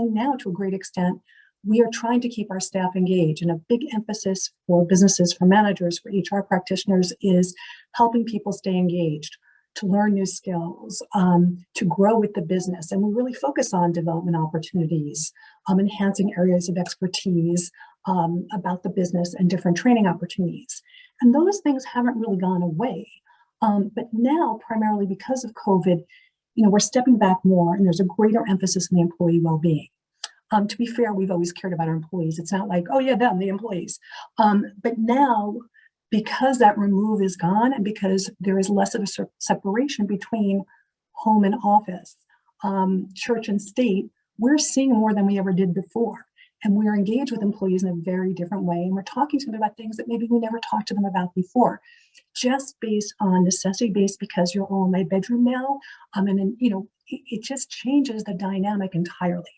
importantly now, to a great extent, we are trying to keep our staff engaged. And a big emphasis for businesses, for managers, for HR practitioners is helping people stay engaged, to learn new skills, to grow with the business. And we really focus on development opportunities, enhancing areas of expertise about the business, and different training opportunities. And those things haven't really gone away. But now, primarily because of COVID, we're stepping back more, and there's a greater emphasis on the employee well-being. To be fair, we've always cared about our employees. It's not like, oh yeah, them, the employees. But now, because that remove is gone, and because there is less of a separation between home and office, church and state, we're seeing more than we ever did before. And we're engaged with employees in a very different way. And we're talking to them about things that maybe we never talked to them about before, just based on necessity, based because you're all in my bedroom now. And then, it just changes the dynamic entirely.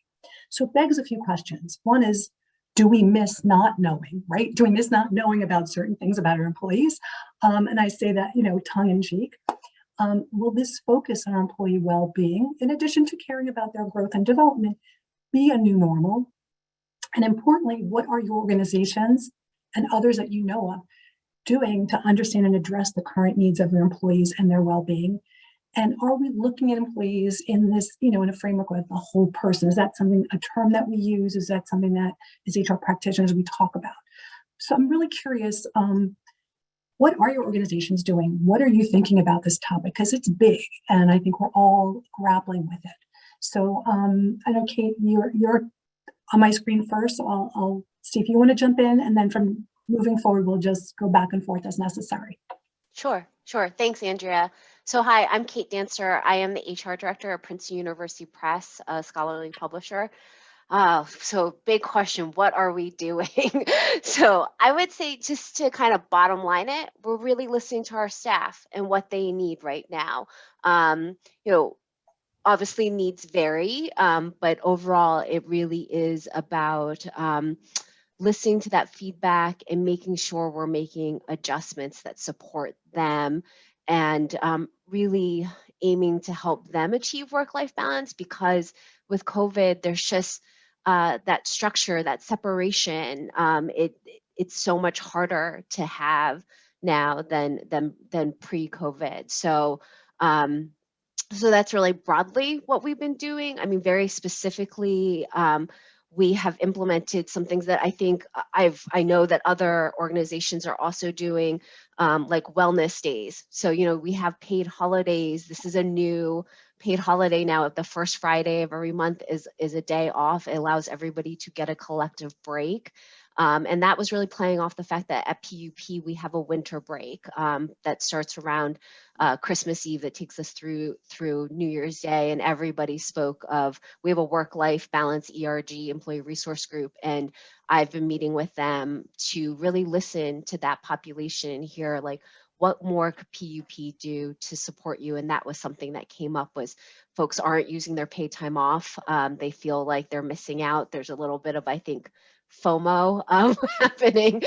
So it begs a few questions. One is, do we miss not knowing, right? Do we miss not knowing about certain things about our employees? And I say that, tongue in cheek. Will this focus on our employee well-being, in addition to caring about their growth and development, be a new normal? And importantly, what are your organizations and others that you know of doing to understand and address the current needs of your employees and their well-being? And are we looking at employees in this, in a framework of the whole person? Is that a term that we use? Is that something that as HR practitioners we talk about? So I'm really curious, what are your organizations doing? What are you thinking about this topic? Because it's big, and I think we're all grappling with it. So I know, Kate, you're on my screen first, so I'll see if you want to jump in, and then from moving forward, we'll just go back and forth as necessary. Sure. Thanks, Andrea. So hi, I'm Kate Danster. I am the HR director at Princeton University Press, a scholarly publisher. So big question, what are we doing? So I would say, just to kind of bottom line it, we're really listening to our staff and what they need right now. Obviously needs vary, but overall it really is about listening to that feedback and making sure we're making adjustments that support them, and really aiming to help them achieve work-life balance, because with COVID, there's just that structure, that separation. It's so much harder to have now than pre-COVID. So that's really broadly what we've been doing. I mean, very specifically, we have implemented some things that I think I know that other organizations are also doing, like wellness days. So, we have paid holidays. This is a new paid holiday now. The first Friday of every month is a day off. It allows everybody to get a collective break. And that was really playing off the fact that at PUP, we have a winter break that starts around Christmas Eve, that takes us through New Year's Day. And everybody spoke of, we have a work-life balance ERG, employee resource group, and I've been meeting with them to really listen to that population and hear, like, what more could PUP do to support you? And that was something that came up, was folks aren't using their paid time off. They feel like they're missing out. There's a little bit of, I think, FOMO happening,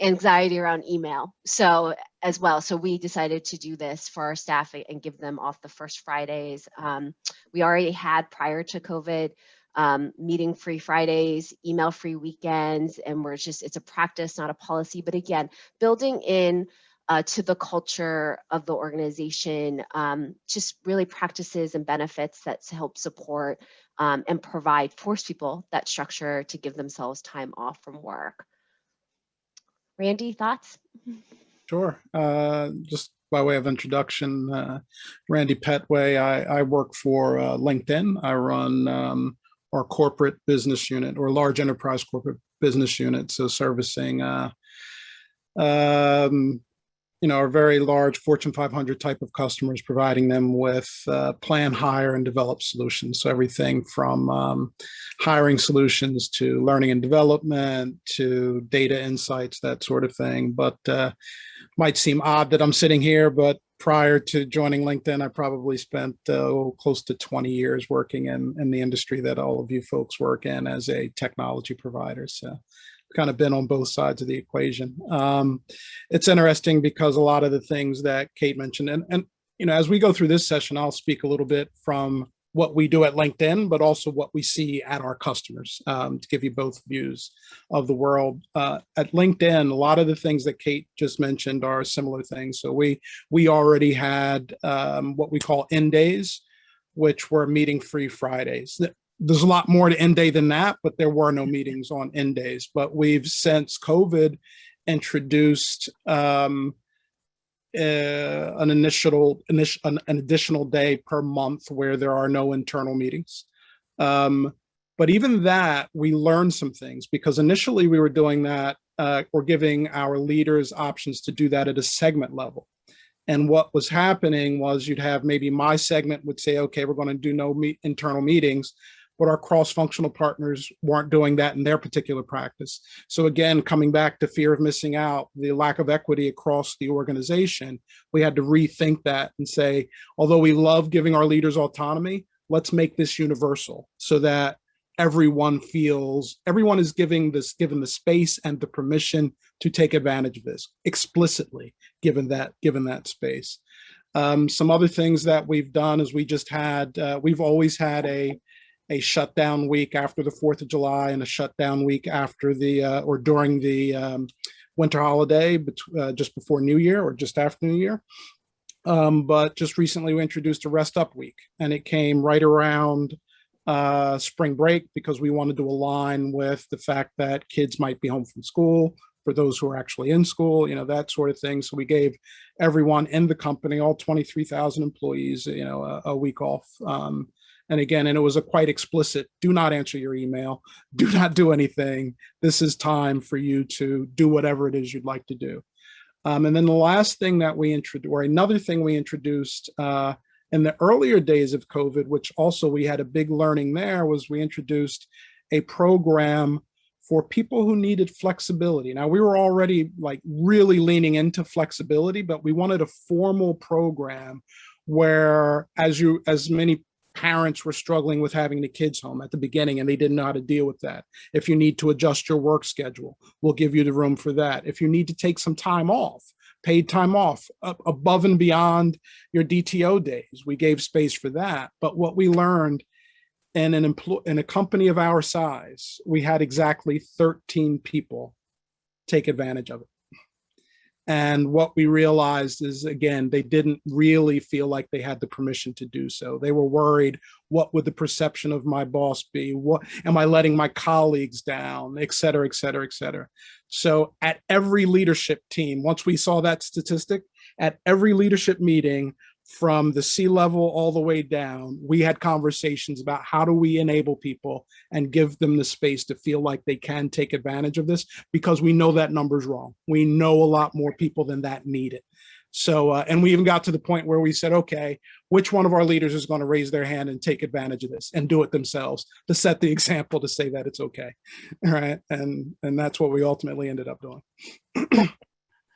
anxiety around email. So as well, so we decided to do this for our staff and give them off the first Fridays. We already had, prior to COVID, meeting free Fridays, email free weekends, and it's a practice, not a policy. But again, building in to the culture of the organization, just really practices and benefits that help support and force people that structure to give themselves time off from work. Randy, thoughts? Sure. Just by way of introduction, Randy Petway. I work for LinkedIn. I run our corporate business unit, or large enterprise corporate business unit, so servicing our very large Fortune 500 type of customers, providing them with plan, hire, and develop solutions. So everything from hiring solutions to learning and development to data insights, that sort of thing. But might seem odd that I'm sitting here, but prior to joining LinkedIn, I probably spent close to 20 years working in the industry that all of you folks work in as a technology provider. So kind of been on both sides of the equation. It's interesting because a lot of the things that Kate mentioned, and as we go through this session, I'll speak a little bit from what we do at LinkedIn, but also what we see at our customers, to give you both views of the world. At LinkedIn, a lot of the things that Kate just mentioned are similar things. So we already had what we call end days, which were meeting-free Fridays. There's a lot more to end day than that, but there were no meetings on end days. But we've, since COVID, introduced an additional day per month where there are no internal meetings. But even that, we learned some things, because initially we were doing that, or giving our leaders options to do that at a segment level. And what was happening was, you'd have maybe my segment would say, okay, we're going to do no internal meetings, but our cross-functional partners weren't doing that in their particular practice. So again, coming back to fear of missing out, the lack of equity across the organization, we had to rethink that and say, although we love giving our leaders autonomy, let's make this universal so that everyone is given the space and the permission to take advantage of this, explicitly given that space. Some other things that we've done is we've always had a shutdown week after the 4th of July and a shutdown week after or during the winter holiday, just before New Year or just after New Year. But just recently we introduced a rest up week, and it came right around spring break, because we wanted to align with the fact that kids might be home from school, for those who are actually in school, that sort of thing. So we gave everyone in the company, all 23,000 employees, a week off. And again, it was a quite explicit, do not answer your email, do not do anything. This is time for you to do whatever it is you'd like to do. And then the last thing that we introduced, or another thing we introduced in the earlier days of COVID, which also we had a big learning there, was we introduced a program for people who needed flexibility. Now, we were already really leaning into flexibility, but we wanted a formal program where, as many parents were struggling with having the kids home at the beginning and they didn't know how to deal with that. If you need to adjust your work schedule, we'll give you the room for that. If you need to take some time off, paid time off above and beyond your DTO days, we gave space for that. But what we learned in a company of our size, we had exactly 13 people take advantage of it. And what we realized is, again, they didn't really feel like they had the permission to do so. They were worried, what would the perception of my boss be? What am I letting my colleagues down, et cetera, et cetera, et cetera. So at every leadership team, once we saw that statistic, at every leadership meeting, from the C-level all the way down, we had conversations about how do we enable people and give them the space to feel like they can take advantage of this, because we know that number's wrong. We know a lot more people than that need it. So, and we even got to the point where we said, okay, which one of our leaders is going to raise their hand and take advantage of this and do it themselves to set the example, to say that it's okay. All right. And that's what we ultimately ended up doing.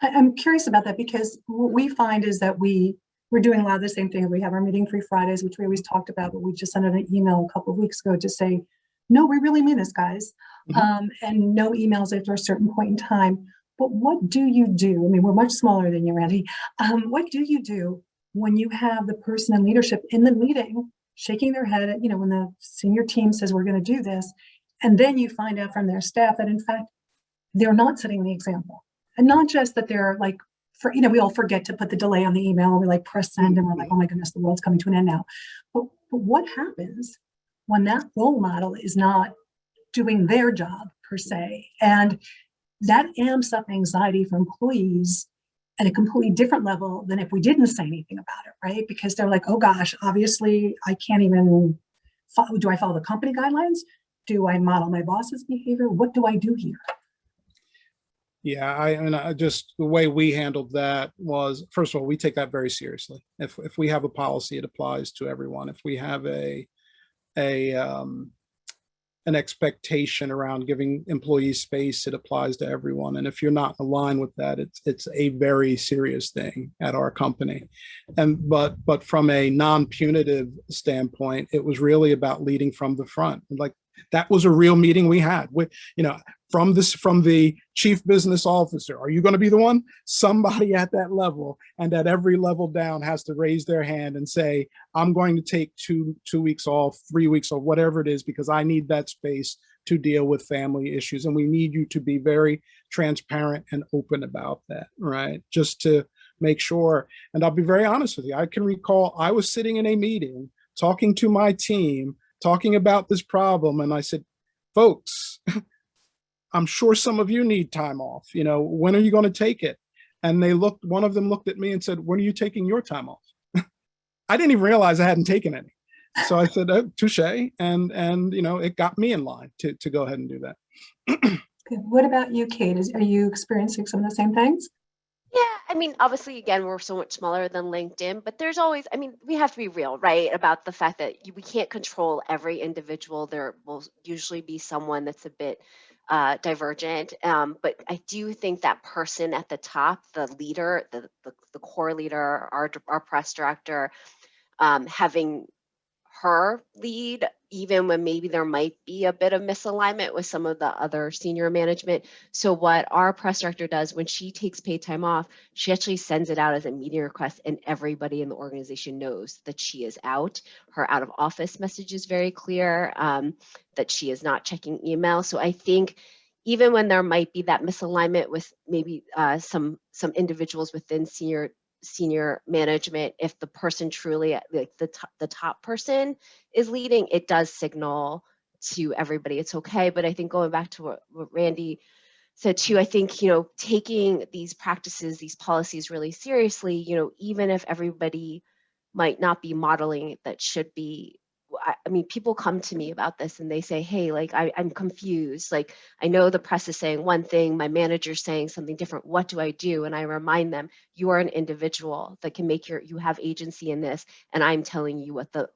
I'm curious about that, because what we find is that we're doing a lot of the same thing. We have our meeting-free Fridays, which we always talked about, but we just sent out an email a couple of weeks ago to say, no, we really mean this, guys. And no emails after a certain point in time. But what do you do? I mean, we're much smaller than you, Randy. What do you do when you have the person in leadership in the meeting shaking their head at, when the senior team says we're going to do this, and then you find out from their staff that, in fact, they're not setting the example. And not just that they're we all forget to put the delay on the email, and we press send, and we're like, oh my goodness, the world's coming to an end now. But what happens when that role model is not doing their job per se? And that amps up anxiety for employees at a completely different level than if we didn't say anything about it, right? Because they're like, oh gosh, obviously I can't even, do I follow the company guidelines? Do I model my boss's behavior? What do I do here? Yeah, I just, the way we handled that was, first of all, we take that very seriously. If we have a policy, it applies to everyone. If we have an expectation around giving employees space, it applies to everyone. And if you're not aligned with that, it's a very serious thing at our company. But from a non-punitive standpoint, it was really about leading from the front. That was a real meeting we had. from the chief business officer. Are you going to be the one? Somebody at that level and at every level down has to raise their hand and say, I'm going to take two weeks off, 3 weeks off, whatever it is, because I need that space to deal with family issues. And we need you to be very transparent and open about that, right? Just to make sure. And I'll be very honest with you. I can recall I was sitting in a meeting talking to my team, talking about this problem. And I said, folks, I'm sure some of you need time off. When are you going to take it? And one of them looked at me and said, when are you taking your time off? I didn't even realize I hadn't taken any. So I said, oh, touche. And it got me in line to go ahead and do that. What about you, Kate? Are you experiencing some of the same things? Yeah, I mean, obviously, again, we're so much smaller than LinkedIn, but there's always, we have to be real, right, about the fact that we can't control every individual. There will usually be someone that's a bit divergent, but I do think that person at the top, the leader, the core leader, our press director, having her lead, even when maybe there might be a bit of misalignment with some of the other senior management. So what our press director does when she takes paid time off, she actually sends it out as a meeting request, and everybody in the organization knows that she is out. Her out of office message is very clear, that she is not checking email. So I think even when there might be that misalignment with maybe some individuals within senior management, if the person truly, like the top person is leading, it does signal to everybody it's okay. But I think going back to what Randy said too, I think, taking these practices, these policies really seriously, even if everybody might not be modeling it, that should be. I mean, people come to me about this and they say, hey, like, I'm confused. Like, I know the press is saying one thing, my manager's saying something different. What do I do? And I remind them, you are an individual that can you have agency in this. And I'm telling you what the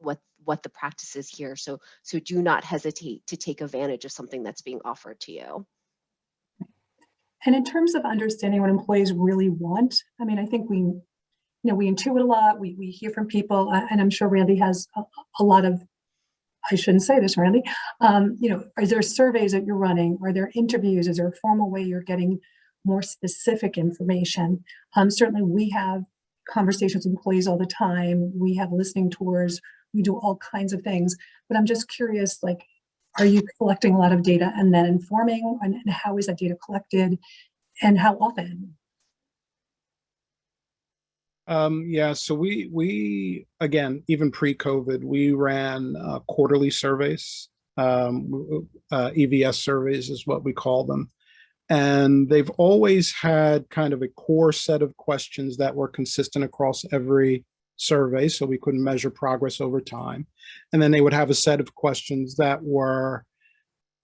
practice is here. So do not hesitate to take advantage of something that's being offered to you. And in terms of understanding what employees really want, I think we intuit a lot, we hear from people, and I'm sure Randy has a lot of, I shouldn't say this, Randy, is there surveys that you're running? Are there interviews? Is there a formal way you're getting more specific information? Certainly we have conversations with employees all the time. We have listening tours. We do all kinds of things, but I'm just curious, are you collecting a lot of data and then informing, and how is that data collected and how often? So we again, even pre-COVID, we ran quarterly surveys. EVS surveys is what we call them. And they've always had kind of a core set of questions that were consistent across every survey, so we couldn't measure progress over time. And then they would have a set of questions that were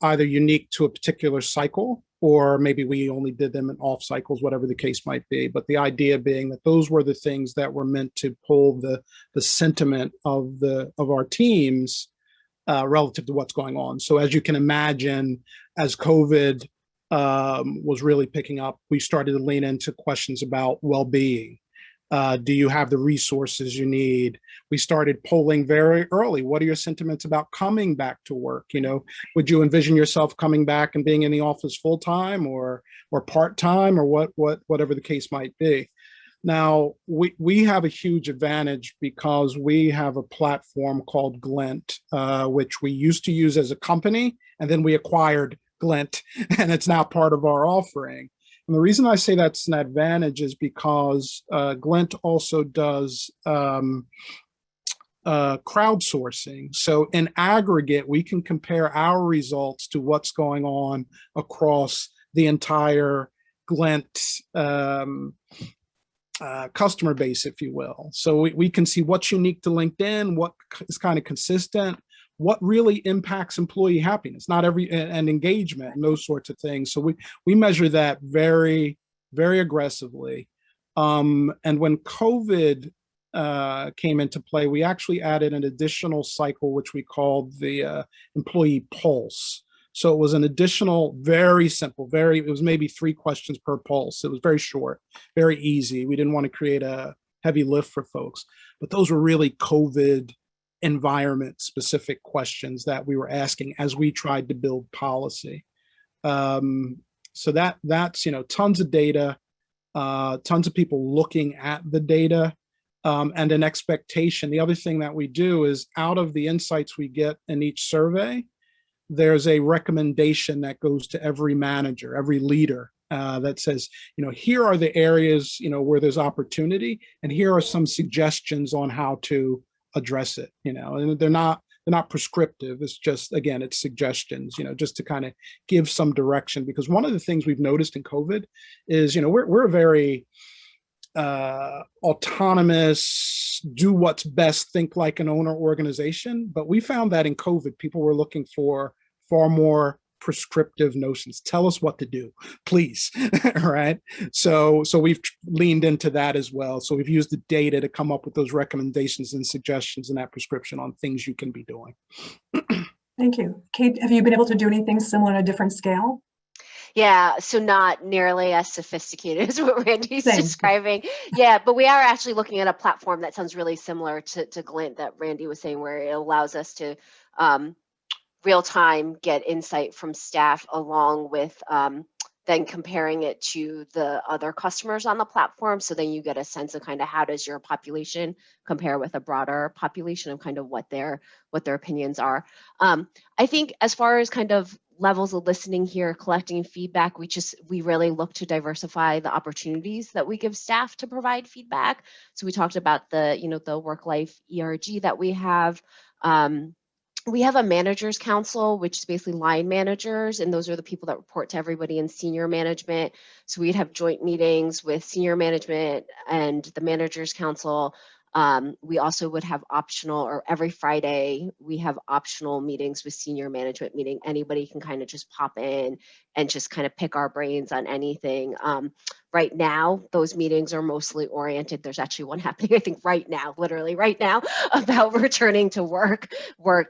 either unique to a particular cycle, or maybe we only did them in off cycles, whatever the case might be. But the idea being that those were the things that were meant to pull the sentiment of our teams relative to what's going on. So as you can imagine, as COVID was really picking up, we started to lean into questions about well-being. Do you have the resources you need? We started polling very early. What are your sentiments about coming back to work? Would you envision yourself coming back and being in the office full-time or part-time, or whatever the case might be? Now, we have a huge advantage because we have a platform called Glint, which we used to use as a company, and then we acquired Glint, and it's now part of our offering. And the reason I say that's an advantage is because Glint also does crowdsourcing. So in aggregate, we can compare our results to what's going on across the entire Glint customer base, if you will. So we can see what's unique to LinkedIn, what is kind of consistent, what really impacts employee happiness, and engagement, and those sorts of things. So we measure that very, very aggressively. And when COVID came into play, we actually added an additional cycle, which we called the employee pulse. So it was an additional, very simple, it was maybe 3 questions per pulse. It was very short, very easy. We didn't want to create a heavy lift for folks, but those were really COVID environment specific questions that we were asking as we tried to build policy. So that's, tons of data, tons of people looking at the data, and an expectation. The other thing that we do is, out of the insights we get in each survey, there's a recommendation that goes to every manager, every leader, that says, here are the areas, where there's opportunity, and here are some suggestions on how to address it, and they're not prescriptive. It's just, again, it's suggestions, just to kind of give some direction. Because one of the things we've noticed in COVID is, we're a very autonomous, do what's best, think like an owner organization. But we found that in COVID, people were looking for far more prescriptive notions. Tell us what to do, please. Right. So we've leaned into that as well. So we've used the data to come up with those recommendations and suggestions and that prescription on things you can be doing. Thank you. Kate, have you been able to do anything similar on a different scale? Yeah, so not nearly as sophisticated as what Randy's Same. describing. Yeah, but we are actually looking at a platform that sounds really similar to Glint that Randy was saying, where it allows us to real time get insight from staff, along with then comparing it to the other customers on the platform. So then you get a sense of kind of how does your population compare with a broader population, of kind of what their opinions are. I think as far as kind of levels of listening here, collecting feedback, we really look to diversify the opportunities that we give staff to provide feedback. So we talked about the work-life ERG that we have. We have a managers council, which is basically line managers, and those are the people that report to everybody in senior management. So we'd have joint meetings with senior management and the managers council. We also would have optional, or every Friday, we have optional meetings with senior management, meaning anybody can kind of just pop in and just kind of pick our brains on anything. Right now, those meetings are mostly oriented. There's actually one happening, I think, right now, literally right now, about returning to work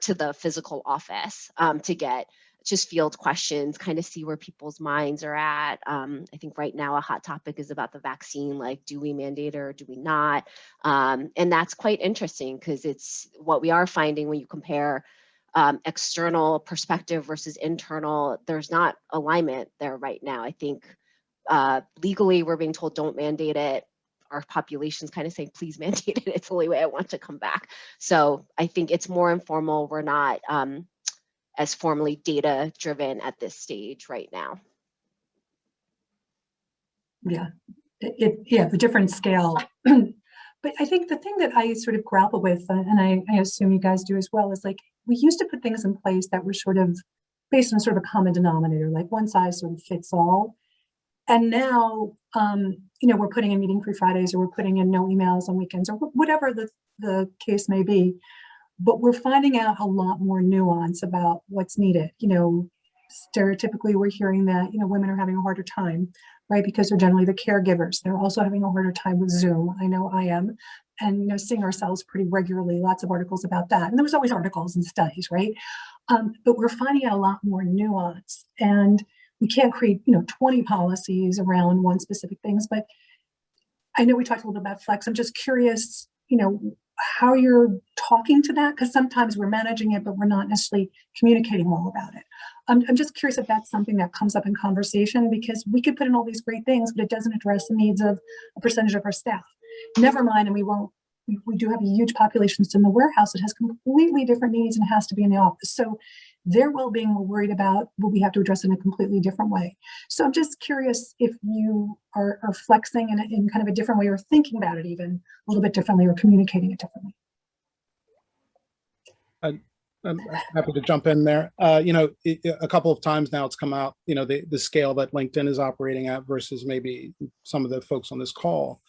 to the physical office, to get just field questions, kind of see where people's minds are at. I think right now a hot topic is about the vaccine, like, do we mandate or do we not? And that's quite interesting, because it's what we are finding when you compare external perspective versus internal. There's not alignment there right now. I think legally we're being told don't mandate it. Our population's kind of saying, please mandate it. It's the only way I want to come back. So I think it's more informal. We're not as formally data driven at this stage right now. Yeah, the different scale. But I think the thing that I sort of grapple with, and I assume you guys do as well, is like, we used to put things in place that were sort of based on sort of a common denominator, like one size sort of fits all. And now, we're putting in meeting-free Fridays, or we're putting in no emails on weekends, or whatever the case may be. But we're finding out a lot more nuance about what's needed. Stereotypically, we're hearing that, women are having a harder time, right? Because they're generally the caregivers. They're also having a harder time with Zoom. I know I am. And, seeing ourselves pretty regularly, lots of articles about that. And there was always articles and studies, right? But we're finding out a lot more nuance. And we can't create, 20 policies around one specific things. But I know we talked a little bit about flex. I'm just curious, how you're talking to that, because sometimes we're managing it, but we're not necessarily communicating well about it. I'm just curious if that's something that comes up in conversation, because we could put in all these great things, but it doesn't address the needs of a percentage of our staff. Never mind, and we do have a huge population in the warehouse that has completely different needs and has to be in the office. So their well-being we're worried about, but we have to address it in a completely different way. So I'm just curious if you are flexing in kind of a different way, or thinking about it even a little bit differently, or communicating it differently. I'm happy to jump in there. A couple of times now it's come out, the scale that LinkedIn is operating at versus maybe some of the folks on this call.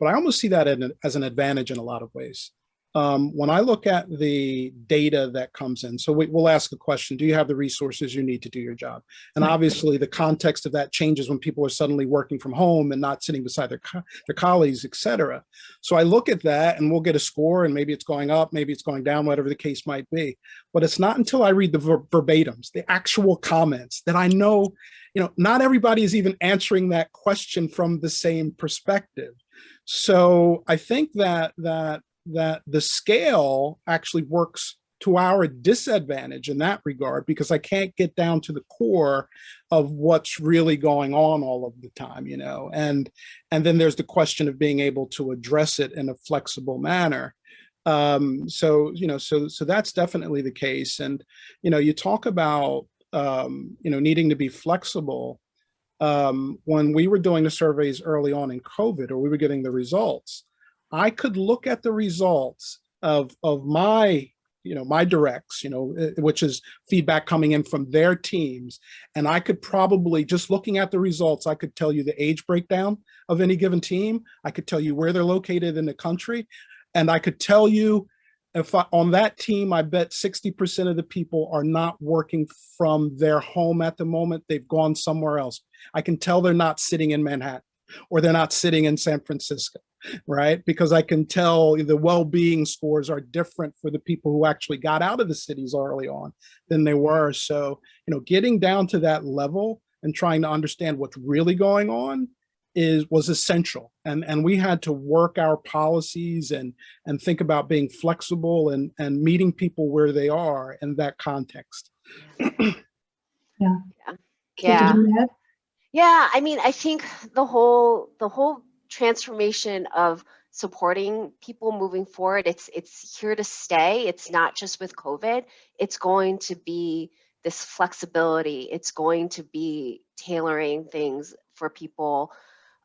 But I almost see that as an advantage in a lot of ways. When I look at the data that comes in, so we'll ask a question, do you have the resources you need to do your job? And obviously the context of that changes when people are suddenly working from home and not sitting beside their colleagues, et cetera. So I look at that and we'll get a score, and maybe it's going up, maybe it's going down, whatever the case might be. But it's not until I read the verbatims, the actual comments, that I know, not everybody is even answering that question from the same perspective. So I think that the scale actually works to our disadvantage in that regard, because I can't get down to the core of what's really going on all of the time, you know. And then there's the question of being able to address it in a flexible manner. So that's definitely the case. And, you know, you talk about, needing to be flexible. When we were doing the surveys early on in COVID, or we were getting the results, I could look at the results of my, my directs, which is feedback coming in from their teams. And I could probably, just looking at the results, I could tell you the age breakdown of any given team. I could tell you where they're located in the country. And I could tell you, on that team, I bet 60% of the people are not working from their home at the moment. They've gone somewhere else. I can tell they're not sitting in Manhattan, or they're not sitting in San Francisco, right? Because I can tell the well-being scores are different for the people who actually got out of the cities early on than they were. So, getting down to that level and trying to understand what's really going on was essential. And we had to work our policies and think about being flexible and meeting people where they are in that context. Yeah. Yeah. Kate, did you add? Yeah, I mean, I think the whole transformation of supporting people moving forward, it's here to stay. It's not just with COVID. It's going to be this flexibility. It's going to be tailoring things for people,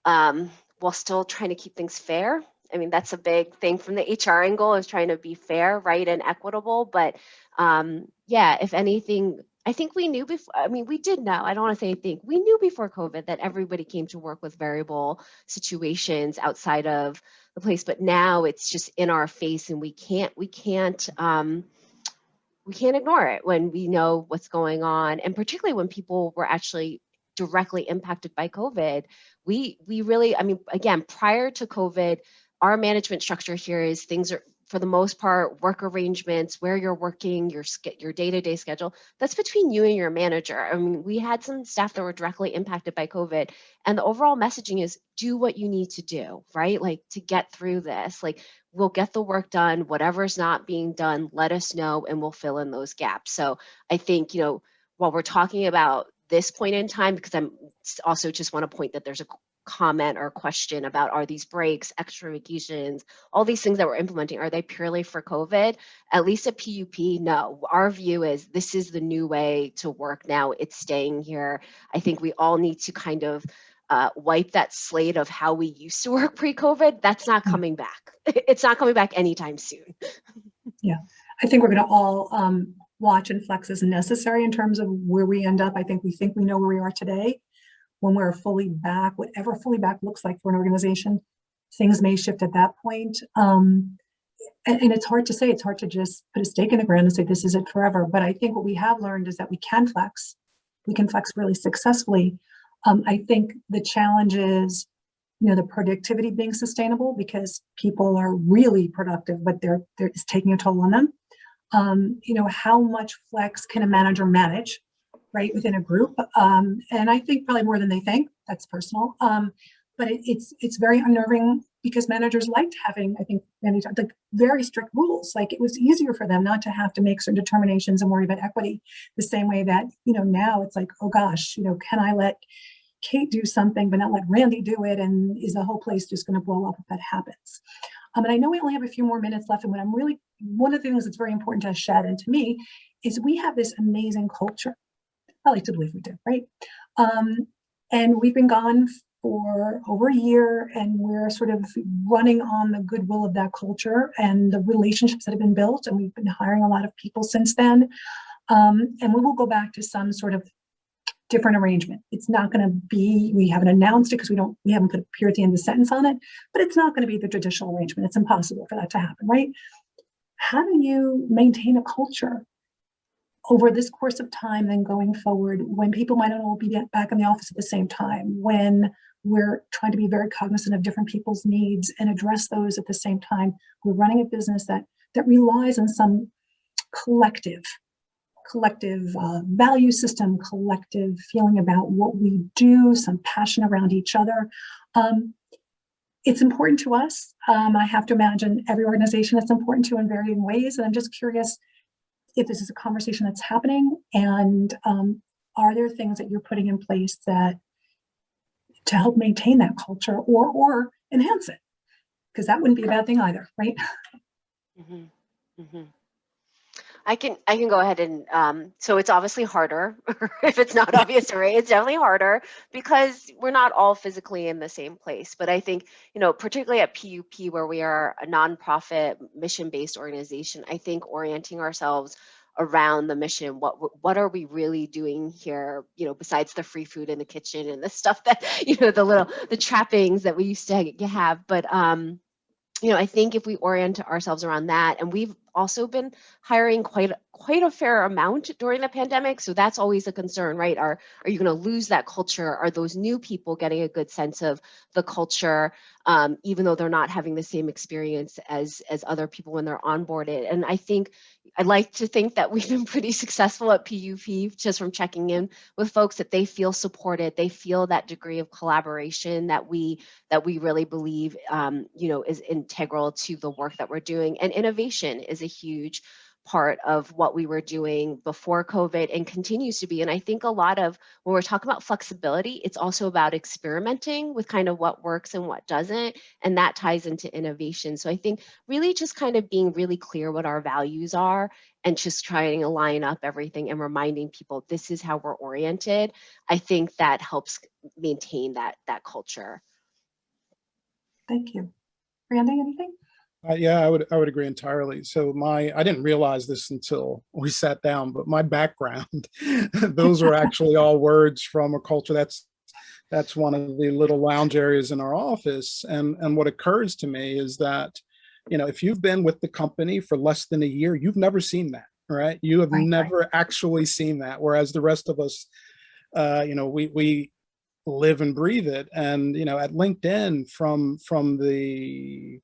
while still trying to keep things fair. I mean, that's a big thing from the HR angle, is trying to be fair, right, and equitable. But yeah, if anything, I think we knew before. I mean, we did know. I don't want to say think. We knew before COVID that everybody came to work with variable situations outside of the place. But now it's just in our face, and we can't ignore it when we know what's going on, and particularly when people were actually directly impacted by COVID. We really, I mean, again, prior to COVID, our management structure here is things are, for the most part, work arrangements, where you're working, your day-to-day schedule, that's between you and your manager. I mean, we had some staff that were directly impacted by COVID, and the overall messaging is do what you need to do, right? Like, to get through this, like, we'll get the work done, whatever's not being done, let us know, and we'll fill in those gaps. So I think, while we're talking about this point in time, because I'm also just want to point that there's a comment or question about, are these breaks, extra vacations, all these things that we're implementing, are they purely for COVID? At least at PUP, no. Our view is this is the new way to work now. It's staying here. I think we all need to kind of wipe that slate of how we used to work pre-COVID. That's not coming back. It's not coming back anytime soon. Yeah, I think we're going to all watch and flex as necessary in terms of where we end up. I think we know where we are today. When we're fully back, whatever fully back looks like for an organization, things may shift at that point. And it's hard to say. It's hard to just put a stake in the ground and say this is it forever. But I think what we have learned is that we can flex. We can flex really successfully. I think the challenge is, the productivity being sustainable, because people are really productive, but it's taking a toll on them. How much flex can a manager manage, right, within a group? And I think probably more than they think. That's personal. But it's very unnerving, because managers liked having, I think, many times, like, very strict rules. Like, it was easier for them not to have to make certain determinations and worry about equity, the same way that, now it's like, oh gosh, can I let Kate do something but not let Randy do it? And is the whole place just going to blow up if that happens? And I know we only have a few more minutes left. And one of the things that's very important to Shad and to me is we have this amazing culture. I like to believe we do, right? And we've been gone for over a year, and we're sort of running on the goodwill of that culture and the relationships that have been built. And we've been hiring a lot of people since then. And we will go back to some sort of different arrangement. It's not going to be, we haven't announced it because we haven't put a period at the end of the sentence on it, but it's not going to be the traditional arrangement. It's impossible for that to happen, right? How do you maintain a culture over this course of time and going forward, when people might not all be back in the office at the same time, when we're trying to be very cognizant of different people's needs and address those at the same time? We're running a business that relies on some collective value system, collective feeling about what we do, some passion around each other. It's important to us. I have to imagine every organization it's important to in varying ways. And I'm just curious, if this is a conversation that's happening, and are there things that you're putting in place that to help maintain that culture or enhance it? Because that wouldn't be a bad thing either, right? Mhm, mhm. I can go ahead and so it's obviously harder if it's not obvious already. It's definitely harder because we're not all physically in the same place. But I think, particularly at PUP, where we are a nonprofit mission-based organization, I think orienting ourselves around the mission, what are we really doing here, besides the free food in the kitchen and the stuff that, the trappings that we used to have. But I think if we orient ourselves around that, and we've also been hiring quite a fair amount during the pandemic, so that's always a concern, right? Are you going to lose that culture? Are those new people getting a good sense of the culture, even though they're not having the same experience as other people when they're onboarded? And I think I'd like to think that we've been pretty successful at PUP, just from checking in with folks, that they feel supported, they feel that degree of collaboration that we really believe, is integral to the work that we're doing. And innovation is a huge part of what we were doing before COVID and continues to be. And I think a lot of when we're talking about flexibility, it's also about experimenting with kind of what works and what doesn't. And that ties into innovation. So I think really just kind of being really clear what our values are and just trying to line up everything and reminding people this is how we're oriented. I think that helps maintain that culture. Thank you. Randy, anything? Yeah, I would agree entirely. So I didn't realize this until we sat down, but my background, those are actually all words from a culture. That's one of the little lounge areas in our office. And what occurs to me is that, if you've been with the company for less than a year, you've never seen that, right? You have never actually seen that. Whereas the rest of us, we live and breathe it. And, at LinkedIn, from the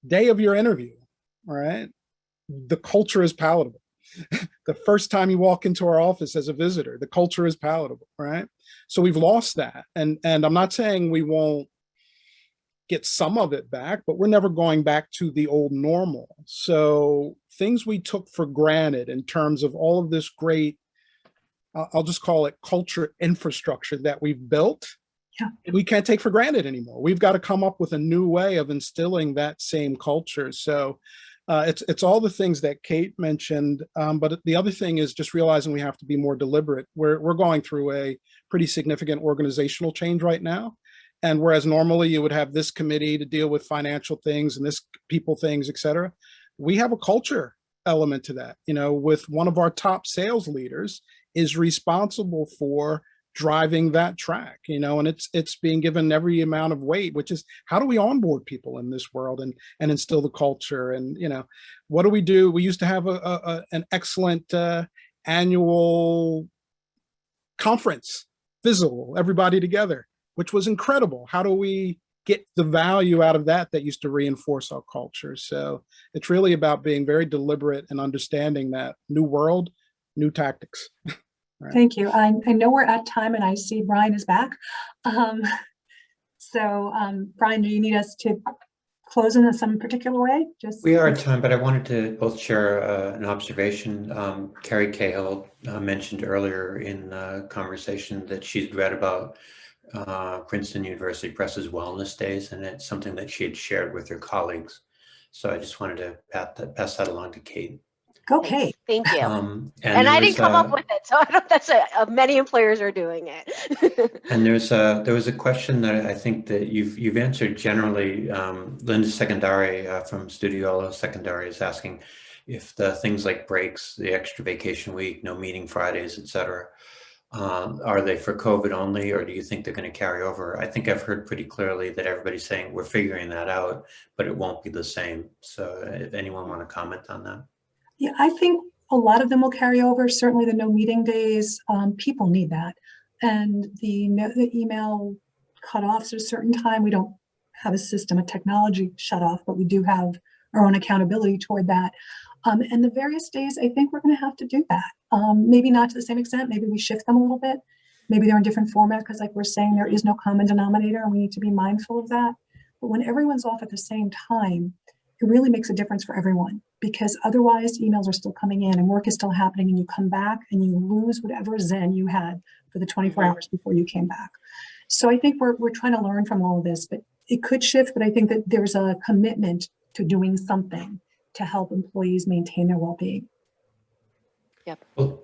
day of your interview, all right, the culture is palatable. The first time you walk into our office as a visitor, the culture is palatable, right? So we've lost that. And I'm not saying we won't get some of it back, but we're never going back to the old normal. So things we took for granted in terms of all of this great, I'll just call it culture infrastructure that we've built, we can't take for granted anymore. We've got to come up with a new way of instilling that same culture. So it's all the things that Kate mentioned, but the other thing is just realizing we have to be more deliberate. We're going through a pretty significant organizational change right now. And whereas normally you would have this committee to deal with financial things and this people things, et cetera, we have a culture element to that. With one of our top sales leaders is responsible for driving that track, and it's being given every amount of weight, which is how do we onboard people in this world and instill the culture? And what do we do? We used to have an excellent annual conference, physical, everybody together, which was incredible. How do we get the value out of that used to reinforce our culture? So it's really about being very deliberate and understanding that new world, new tactics. Right. Thank you. I know we're at time, and I see Brian is back. Brian, do you need us to close in some particular way? We are at time, but I wanted to both share an observation. Carrie Cahill mentioned earlier in the conversation that she'd read about Princeton University Press's Wellness Days, and it's something that she had shared with her colleagues. So I just wanted to pass that along to Kate. Okay. Thank you. And I didn't come up with it, so I don't, that's many employers are doing it. And there was a question that I think that you've answered generally. Linda Secondari from Studiola Secondari is asking if the things like breaks, the extra vacation week, no meeting Fridays, etc., are they for COVID only, or do you think they're going to carry over? I think I've heard pretty clearly that everybody's saying we're figuring that out, but it won't be the same. So if anyone want to comment on that? Yeah, I think a lot of them will carry over. Certainly the no meeting days, people need that. And the email cutoffs at a certain time, we don't have a system, a technology shut off, but we do have our own accountability toward that. And the various days, I think we're going to have to do that. Maybe not to the same extent. Maybe we shift them a little bit. Maybe they're in different format because like we're saying, there is no common denominator and we need to be mindful of that. But when everyone's off at the same time, it really makes a difference for everyone, because otherwise emails are still coming in and work is still happening, and you come back and you lose whatever zen you had for the 24 hours before you came back. So I think we're trying to learn from all of this, but it could shift. But I think that there's a commitment to doing something to help employees maintain their well-being. Yep. Well,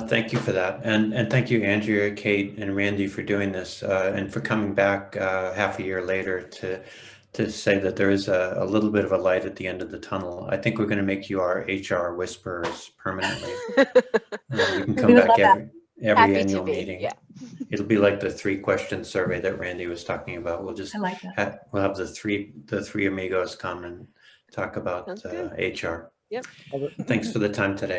thank you for that. And thank you, Andrea, Kate, and Randy for doing this and for coming back half a year later to say that there is a little bit of a light at the end of the tunnel. I think we're going to make you our HR whisperers permanently. You can come back every annual meeting. Yeah. It'll be like the 3-question survey that Randy was talking about. We'll just I like that. we'll have the three amigos come and talk about HR. Yep. Thanks for the time today.